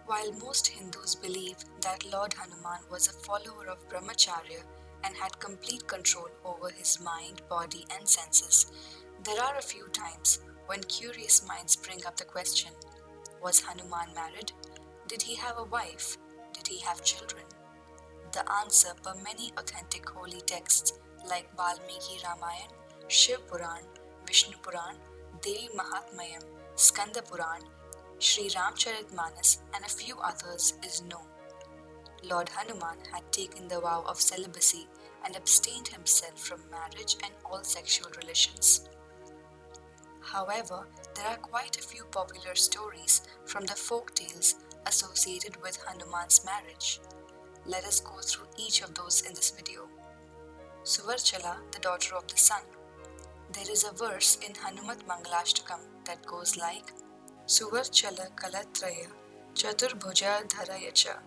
While most Hindus believe that Lord Hanuman was a follower of Brahmacharya and had complete control over his mind, body, and senses, there are a few times when curious minds bring up the question: was Hanuman married? Did he have a wife? Did he have children? The answer per many authentic holy texts like Valmiki Ramayana, Shiv Puran, Vishnu Puran, Devi Mahatmayam, Skanda Puran, Sri Ramcharitmanas, and a few others is no. Lord Hanuman had taken the vow of celibacy and abstained himself from marriage and all sexual relations. However, there are quite a few popular stories from the folk tales associated with Hanuman's marriage. Let us go through each of those in this video. Suvarchala, the daughter of the sun. There is a verse in Hanumat Mangalashtakam that goes like Suvarchala Kalatraya Chaturbhuja Dharaya Cha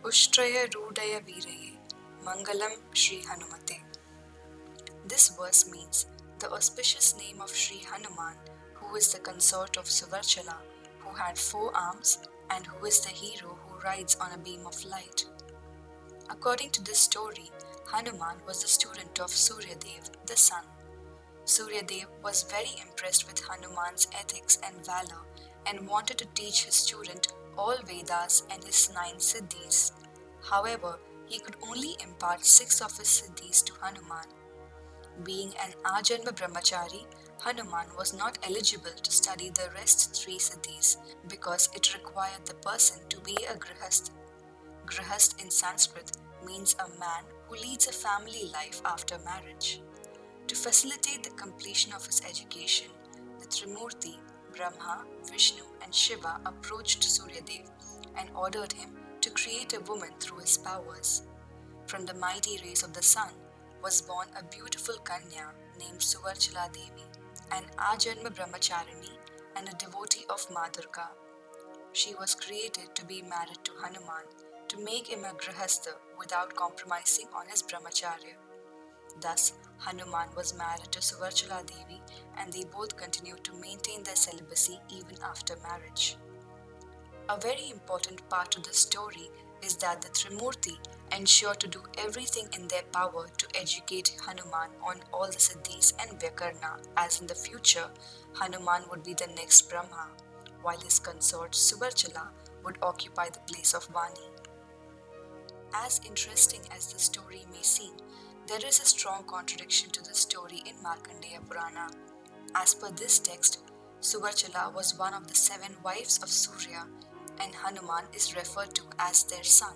Ushtraya Rudaya Viraye Mangalam Shri Hanumate. This verse means the auspicious name of Shri Hanuman, who is the consort of Suvarchala, who had 4 arms, and who is the hero who rides on a beam of light. According to this story, Hanuman was the student of Surya Dev, the sun. Surya Dev was very impressed with Hanuman's ethics and valor and wanted to teach his student all Vedas and his 9 Siddhis. However, he could only impart 6 of his Siddhis to Hanuman. Being an Ajanma Brahmachari, Hanuman was not eligible to study the rest 3 Siddhis because it required the person to be a Grihast. Grihast in Sanskrit means a man who leads a family life after marriage. To facilitate the completion of his education, the Trimurti, Brahma, Vishnu, and Shiva approached Suryadev and ordered him to create a woman through his powers. From the mighty rays of the sun was born a beautiful Kanya named Suvarchala Devi, an Ajanma Brahmacharini and a devotee of Ma Durga. She was created to be married to Hanuman to make him a Grihastha without compromising on his Brahmacharya. Thus, Hanuman was married to Suvarchala Devi and they both continued to maintain their celibacy even after marriage. A very important part of the story is that the Trimurti ensure to do everything in their power to educate Hanuman on all the Siddhis and Vyakarna, as in the future, Hanuman would be the next Brahma, while his consort Suvarchala would occupy the place of Vani. As interesting as the story may seem, there is a strong contradiction to the story in Markandeya Purana. As per this text, Suvarchala was one of the 7 wives of Surya, and Hanuman is referred to as their son.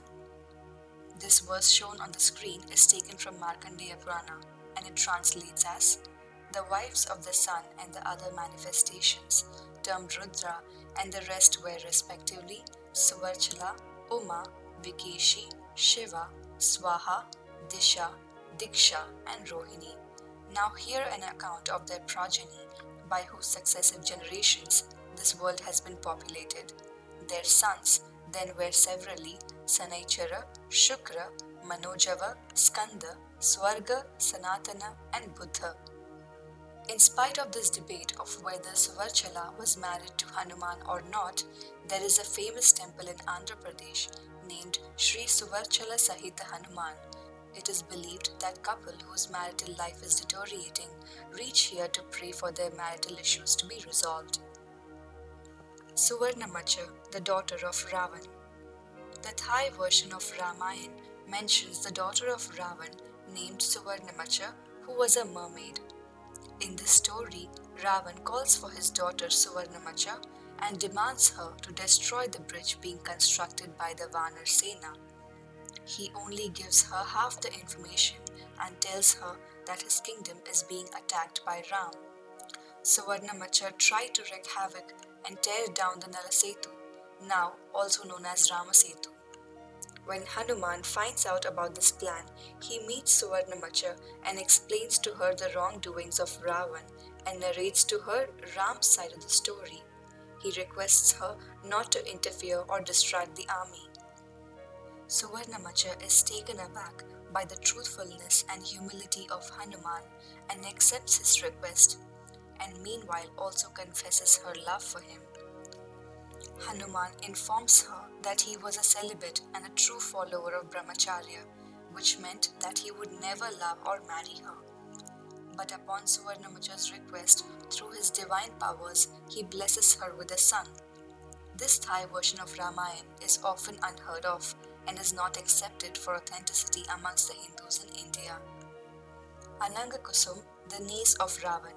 This verse shown on the screen is taken from Markandeya Purana, and it translates as the wives of the sun and the other manifestations, termed Rudra, and the rest were respectively Suvarchala, Uma, Vikeshi, Shiva, Swaha, Disha, Diksha, and Rohini. Now hear an account of their progeny, by whose successive generations this world has been populated. Their sons then were severally Sanaichara, Shukra, Manojava, Skanda, Swarga, Sanatana, and Buddha. In spite of this debate of whether Suvarchala was married to Hanuman or not, there is a famous temple in Andhra Pradesh named Sri Suvarchala Sahita Hanuman. It is believed that couple whose marital life is deteriorating reach here to pray for their marital issues to be resolved. Suvarnamaccha, the daughter of Ravan. The Thai version of Ramayana mentions the daughter of Ravan named Suvarnamaccha, who was a mermaid. In this story, Ravan calls for his daughter Suvarnamaccha and demands her to destroy the bridge being constructed by the Vanar Sena. He only gives her half the information and tells her that his kingdom is being attacked by Ram. Suvarnamaccha tried to wreak havoc and tear down the Nalasetu, now also known as Ramasetu. When Hanuman finds out about this plan, he meets Suvarnamaccha and explains to her the wrongdoings of Ravan and narrates to her Ram's side of the story. He requests her not to interfere or distract the army. Suvarnamaccha is taken aback by the truthfulness and humility of Hanuman and accepts his request, and meanwhile also confesses her love for him. Hanuman informs her that he was a celibate and a true follower of Brahmacharya, which meant that he would never love or marry her. But upon Suvarnamaccha's request, through his divine powers, he blesses her with a son. This Thai version of Ramayana is often unheard of and is not accepted for authenticity amongst the Hindus in India. Anangakusum, the niece of Ravan.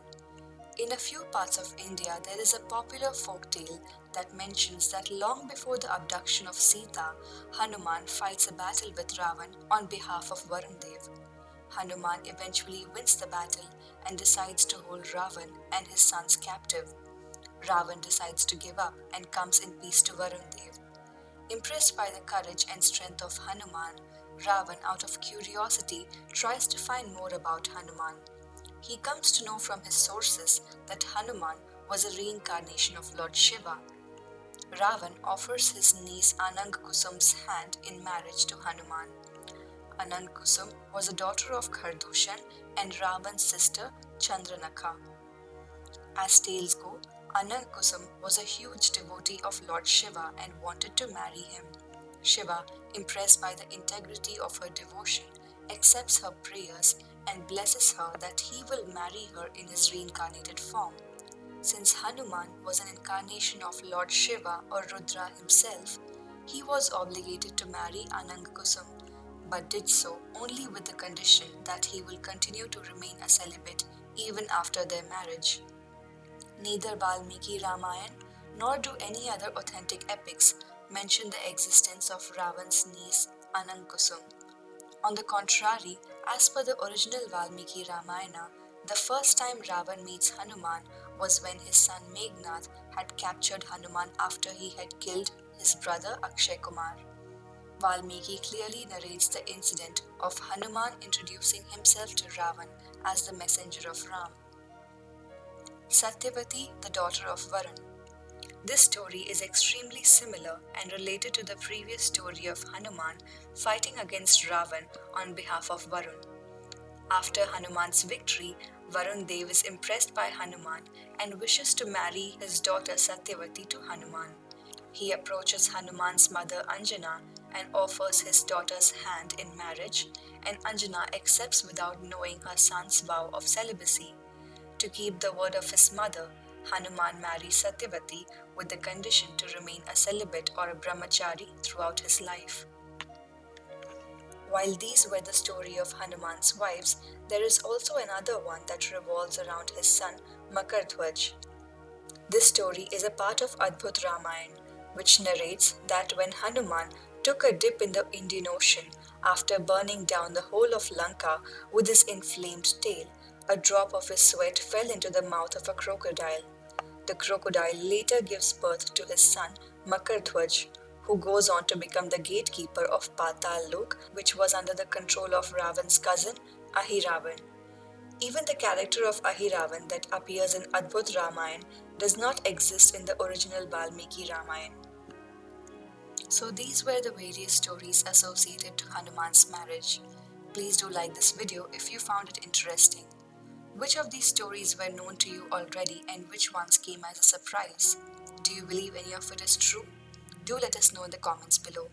In a few parts of India, there is a popular folk tale that mentions that long before the abduction of Sita, Hanuman fights a battle with Ravan on behalf of Varun. Hanuman eventually wins the battle and decides to hold Ravan and his sons captive. Ravan decides to give up and comes in peace to Varun. Impressed by the courage and strength of Hanuman, Ravan, out of curiosity, tries to find more about Hanuman. He comes to know from his sources that Hanuman was a reincarnation of Lord Shiva. Ravan offers his niece Anangakusum's hand in marriage to Hanuman. Anangakusum was a daughter of Khardushan and Ravan's sister Chandranakha. As tales go, Anangakusum was a huge devotee of Lord Shiva and wanted to marry him. Shiva, impressed by the integrity of her devotion, accepts her prayers and blesses her that he will marry her in his reincarnated form. Since Hanuman was an incarnation of Lord Shiva or Rudra himself, he was obligated to marry Anangakusum, but did so only with the condition that he will continue to remain a celibate even after their marriage. Neither Valmiki Ramayana nor do any other authentic epics mention the existence of Ravan's niece Anangakusum. On the contrary, as per the original Valmiki Ramayana, the first time Ravan meets Hanuman was when his son Meghnad had captured Hanuman after he had killed his brother Akshay Kumar. Valmiki clearly narrates the incident of Hanuman introducing himself to Ravan as the messenger of Ram. Satyavati, the daughter of Varun. This story is extremely similar and related to the previous story of Hanuman fighting against Ravan on behalf of Varun. After Hanuman's victory, Varun Dev is impressed by Hanuman and wishes to marry his daughter Satyavati to Hanuman. He approaches Hanuman's mother Anjana and offers his daughter's hand in marriage, and Anjana accepts without knowing her son's vow of celibacy. To keep the word of his mother, Hanuman marries Satyavati with the condition to remain a celibate or a Brahmachari throughout his life. While these were the story of Hanuman's wives, there is also another one that revolves around his son Makardhwaja. This story is a part of Adbhut Ramayana, which narrates that when Hanuman took a dip in the Indian Ocean after burning down the whole of Lanka with his inflamed tail, a drop of his sweat fell into the mouth of a crocodile. The crocodile later gives birth to his son Makardhwaj, who goes on to become the gatekeeper of Patal Lok, which was under the control of Ravan's cousin Ahiravan. Even the character of Ahiravan that appears in Adbhut Ramayana does not exist in the original Valmiki Ramayana. So these were the various stories associated to Hanuman's marriage. Please do like this video if you found it interesting. Which of these stories were known to you already and which ones came as a surprise? Do you believe any of it is true? Do let us know in the comments below.